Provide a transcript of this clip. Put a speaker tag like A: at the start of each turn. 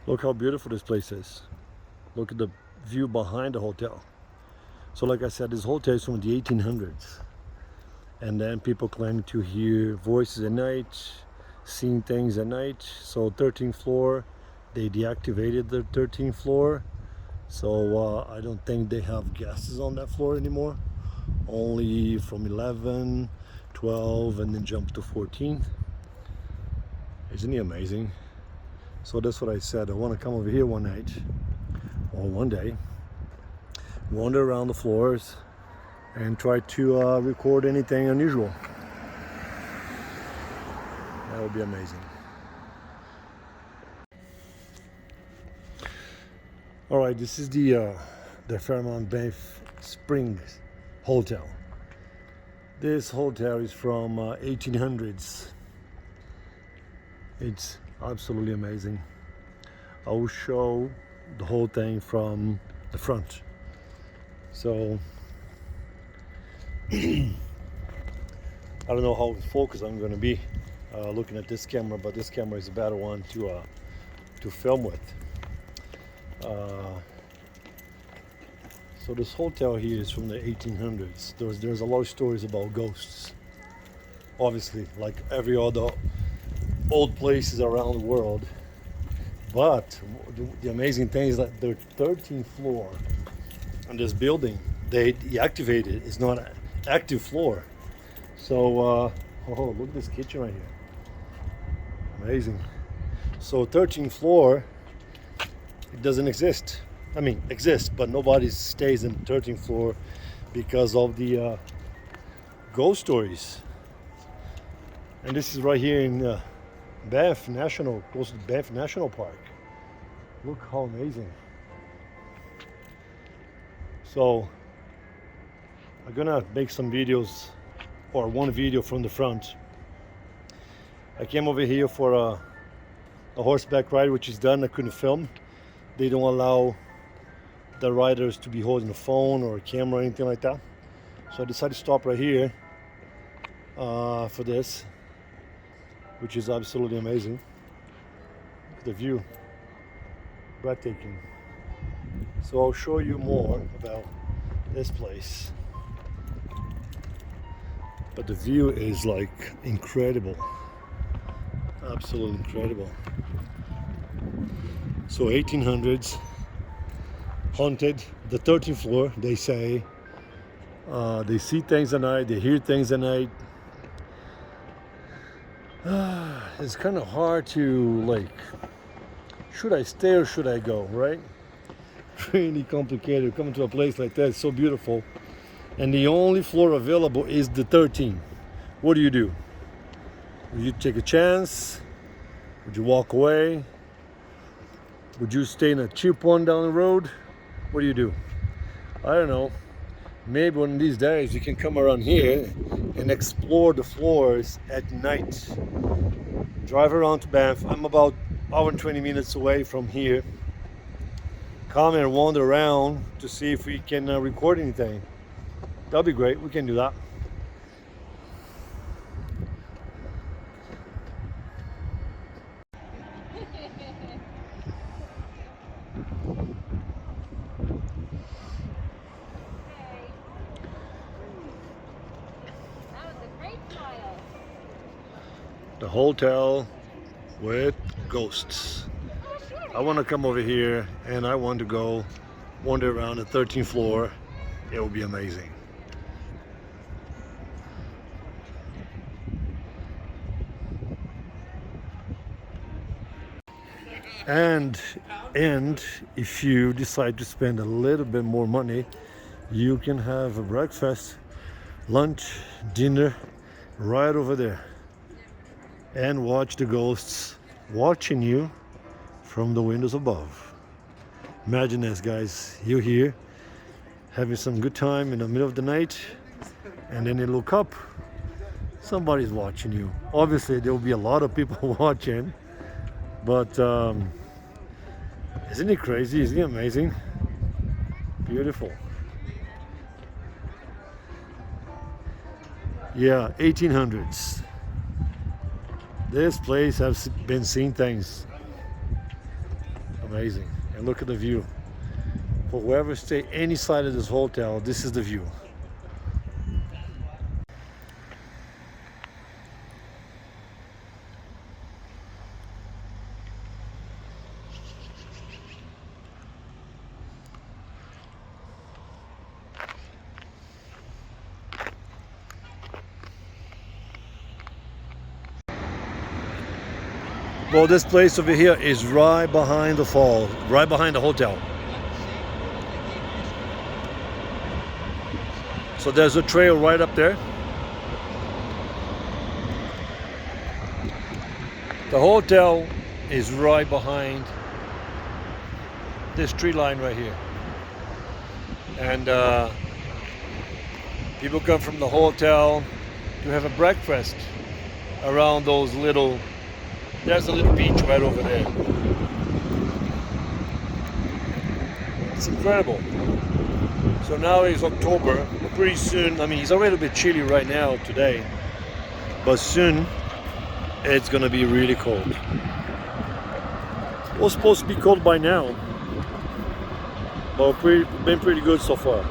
A: Look how beautiful this place is. Look at the view behind the hotel. So like I said, this hotel is from the 1800s. And then people claim to hear voices at night, seeing things at night. So 13th floor, they deactivated the 13th floor. So I don't think they have guests on that floor anymore. Only from 11, 12, and then jump to 14th. Isn't he amazing? So that's what I said. I want to come over here one night or one day, wander around the floors and try to record anything unusual. That would be amazing. All right, this is the Fairmont Banff Springs Hotel. This hotel is from 1800s. It's absolutely amazing. I will show the whole thing from the front. So I don't know how focused I'm going to be looking at this camera, but this camera is a better one to film with. So this hotel here is from the 1800s. There's a lot of stories about ghosts. Obviously, like every other old places around the world. But the amazing thing is that the 13th floor on this building, they deactivated. It's not an active floor. So, oh, look at this kitchen right here. Amazing. So 13th floor, it doesn't exist. I mean, exists, but nobody stays in the 13th floor because of the ghost stories. And this is right here in Banff National, close to Banff National Park. Look how amazing. So I'm gonna make some videos, or one video from the front. I came over here for a horseback ride, which is done. I couldn't film. They don't allow the riders to be holding a phone or a camera or anything like that. So I decided to stop right here for this, which is absolutely amazing. The view, breathtaking. So I'll show you more about this place. But the view is like incredible, absolutely incredible. So 1800s, haunted, the 13th floor, they say. They see things at night, they hear things at night. It's kind of hard to, like, should I stay or should I go, right? Really complicated coming to a place like that. It's so beautiful, and the only floor available is the 13th. What do you do? Would you take a chance? Would you walk away? Would you stay in a cheap one down the road? What do you do? I don't know. Maybe one of these days you can come around here and explore the floors at night. Drive around to Banff. I'm about an hour and 20 minutes away from here. Come and wander around to see if we can record anything. That'll be great. We can do that. The hotel with ghosts. I want to come over here and I want to go wander around the 13th floor. It will be amazing. And if you decide to spend a little bit more money, you can have a breakfast, lunch, dinner right over there and watch the ghosts watching you from the windows above. Imagine this, guys. You're here having some good time in the middle of the night, and then you look up, somebody's watching you. Obviously there will be a lot of people watching, but isn't it crazy? Isn't it amazing? Beautiful. Yeah, 1800s. This place has been seeing things. Amazing. And look at the view. For whoever stay any side of this hotel, this is the view. Well, this place over here is right behind the fall, right behind the hotel. So there's a trail right up there. The hotel is right behind this tree line right here. And people come from the hotel to have a breakfast around those little, there's a little beach right over there. It's incredible. So now it's October, pretty soon, I mean it's already a bit chilly right now today, but soon it's gonna be really cold. It was supposed to be cold by now, but been pretty good so far.